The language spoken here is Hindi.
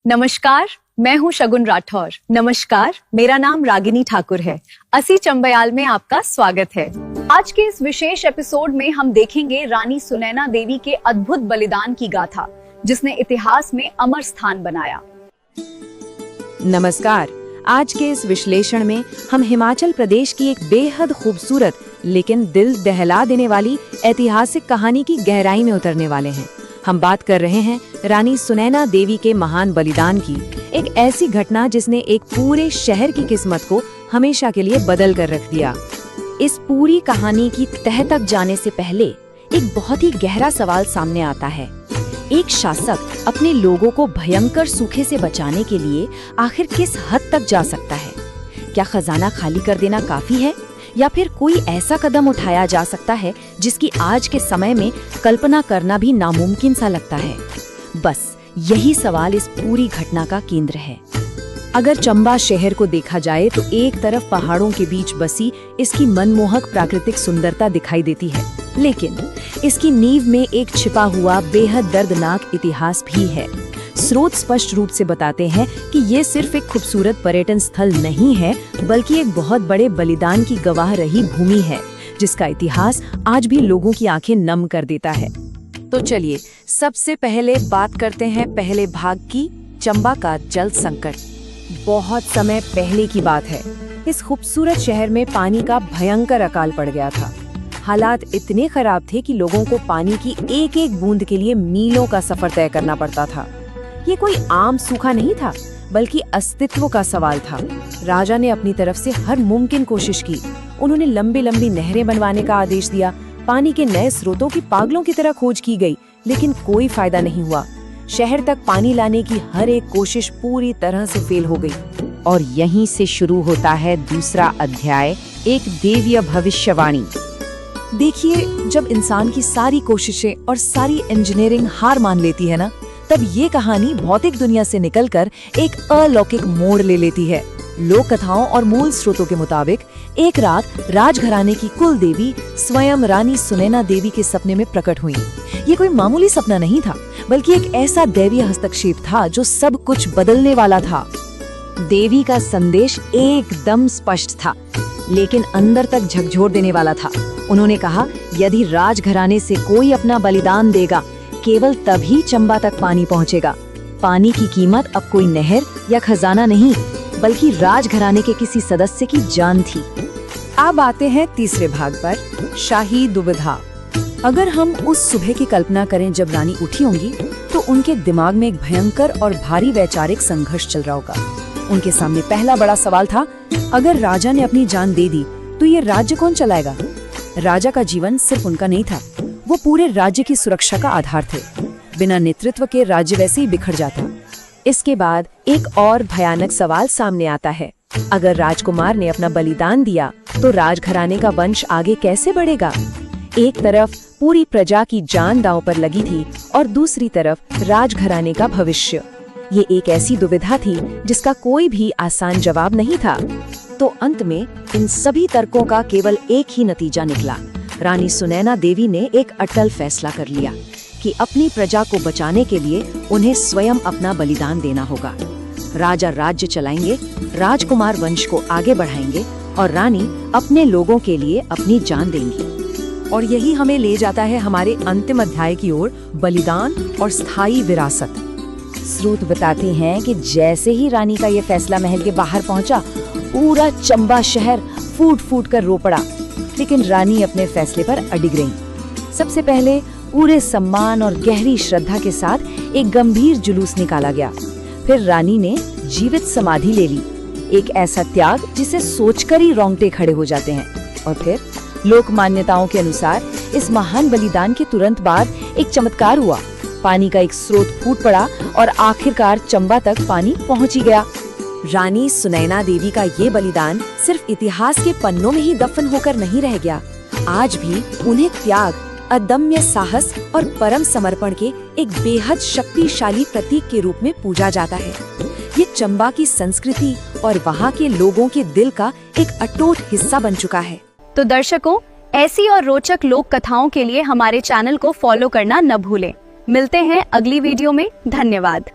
नमस्कार, मैं हूं शगुन राठौर। नमस्कार, मेरा नाम रागिनी ठाकुर है। असी चंबयाल में आपका स्वागत है। आज के इस विशेष एपिसोड में हम देखेंगे रानी सुनैना देवी के अद्भुत बलिदान की गाथा, जिसने इतिहास में अमर स्थान बनाया। नमस्कार, आज के इस विश्लेषण में हम हिमाचल प्रदेश की एक बेहद खूबसूरत लेकिन दिल दहला देने वाली ऐतिहासिक कहानी की गहराई में उतरने वाले हैं। हम बात कर रहे हैं रानी सुनैना देवी के महान बलिदान की, एक ऐसी घटना जिसने एक पूरे शहर की किस्मत को हमेशा के लिए बदल कर रख दिया। इस पूरी कहानी की तह तक जाने से पहले एक बहुत ही गहरा सवाल सामने आता है। एक शासक अपने लोगों को भयंकर सूखे से बचाने के लिए आखिर किस हद तक जा सकता है? क्या खजाना खाली कर देना काफी है, या फिर कोई ऐसा कदम उठाया जा सकता है जिसकी आज के समय में कल्पना करना भी नामुमकिन सा लगता है? बस यही सवाल इस पूरी घटना का केंद्र है। अगर चंबा शहर को देखा जाए तो एक तरफ पहाड़ों के बीच बसी इसकी मनमोहक प्राकृतिक सुंदरता दिखाई देती है, लेकिन इसकी नींव में एक छिपा हुआ बेहद दर्दनाक इतिहास भी है। स्रोत स्पष्ट रूप से बताते हैं कि ये सिर्फ एक खूबसूरत पर्यटन स्थल नहीं है, बल्कि एक बहुत बड़े बलिदान की गवाह रही भूमि है, जिसका इतिहास आज भी लोगों की आंखें नम कर देता है। तो चलिए सबसे पहले बात करते हैं पहले भाग की, चंबा का जल संकट। बहुत समय पहले की बात है। इस खूबसूरत शहर में पानी का भयंकर अकाल पड़ गया था। हालात इतने खराब थे कि लोगों को पानी की एक एक बूंद के लिए मीलों का सफर तय करना पड़ता था। ये कोई आम सूखा नहीं था, बल्कि अस्तित्व का सवाल था। राजा ने अपनी तरफ से हर मुमकिन कोशिश की। उन्होंने लंबी लंबी नहरें बनवाने का आदेश दिया। पानी के नए स्रोतों की पागलों की तरह खोज की गई, लेकिन कोई फायदा नहीं हुआ। शहर तक पानी लाने की हर एक कोशिश पूरी तरह से फेल हो गई। और यहीं से शुरू होता है दूसरा अध्याय, एक देवीय भविष्यवाणी। देखिए, जब इंसान की सारी कोशिशें और सारी इंजीनियरिंग हार मान लेती है ना, तब ये कहानी भौतिक दुनिया से निकलकर एक अलौकिक मोड़ ले लेती है। लोक कथाओं और मूल स्रोतों के मुताबिक एक रात राजघराने की कुल देवी स्वयं रानी सुनैना देवी के सपने में प्रकट हुई। ये कोई मामूली सपना नहीं था, बल्कि एक ऐसा दैवीय हस्तक्षेप था जो सब कुछ बदलने वाला था। देवी का संदेश एकदम स्पष्ट था, लेकिन अंदर तक झकझोर देने वाला था। उन्होंने कहा, यदि राजघराने से कोई अपना बलिदान देगा, केवल तभी चंबा तक पानी पहुंचेगा। पानी की कीमत अब कोई नहर या खजाना नहीं, बल्कि राजघराने के किसी सदस्य की जान थी। अब आते हैं तीसरे भाग पर, शाही दुविधा। अगर हम उस सुबह की कल्पना करें जब रानी उठी होंगी, तो उनके दिमाग में एक भयंकर और भारी वैचारिक संघर्ष चल रहा होगा। उनके सामने पहला बड़ा सवाल था, अगर राजा ने अपनी जान दे दी तो ये राज्य कौन चलाएगा? राजा का जीवन सिर्फ उनका नहीं था, वो पूरे राज्य की सुरक्षा का आधार थे। बिना नेतृत्व के राज्य वैसे ही बिखर जाता। इसके बाद एक और भयानक सवाल सामने आता है, अगर राजकुमार ने अपना बलिदान दिया तो राजघराने का वंश आगे कैसे बढ़ेगा? एक तरफ पूरी प्रजा की जान दांव पर लगी थी और दूसरी तरफ राजघराने का भविष्य। ये एक ऐसी दुविधा थी जिसका कोई भी आसान जवाब नहीं था। तो अंत में इन सभी तर्कों का केवल एक ही नतीजा निकला। रानी सुनैना देवी ने एक अटल फैसला कर लिया कि अपनी प्रजा को बचाने के लिए उन्हें स्वयं अपना बलिदान देना होगा। राजा राज्य चलाएंगे, राजकुमार वंश को आगे बढ़ाएंगे और रानी अपने लोगों के लिए अपनी जान देंगी। और यही हमें ले जाता है हमारे अंतिम अध्याय की ओर, बलिदान और स्थायी विरासत। स्रोत बताते हैं कि जैसे ही रानी का ये फैसला महल के बाहर पहुंचा, पूरा चंबा शहर फूट फूट कर रो पड़ा। लेकिन रानी अपने फैसले पर अडिग रही। सबसे पहले पूरे सम्मान और गहरी श्रद्धा के साथ एक गंभीर जुलूस निकाला गया। फिर रानी ने जीवित समाधि ले ली, एक ऐसा त्याग जिसे सोचकर ही रोंगटे खड़े हो जाते हैं। और फिर लोक मान्यताओं के अनुसार इस महान बलिदान के तुरंत बाद एक चमत्कार हुआ। पानी का एक स्रोत फूट पड़ा और आखिरकार चंबा तक पानी पहुंच ही गया। रानी सुनैना देवी का ये बलिदान सिर्फ इतिहास के पन्नों में ही दफन होकर नहीं रह गया। आज भी उन्हें त्याग, अदम्य साहस और परम समर्पण के एक बेहद शक्तिशाली प्रतीक के रूप में पूजा जाता है। ये चंबा की संस्कृति और वहाँ के लोगों के दिल का एक अटूट हिस्सा बन चुका है। तो दर्शकों, ऐसी और रोचक लोक कथाओं के लिए हमारे चैनल को फॉलो करना न भूलें। मिलते हैं अगली वीडियो में। धन्यवाद।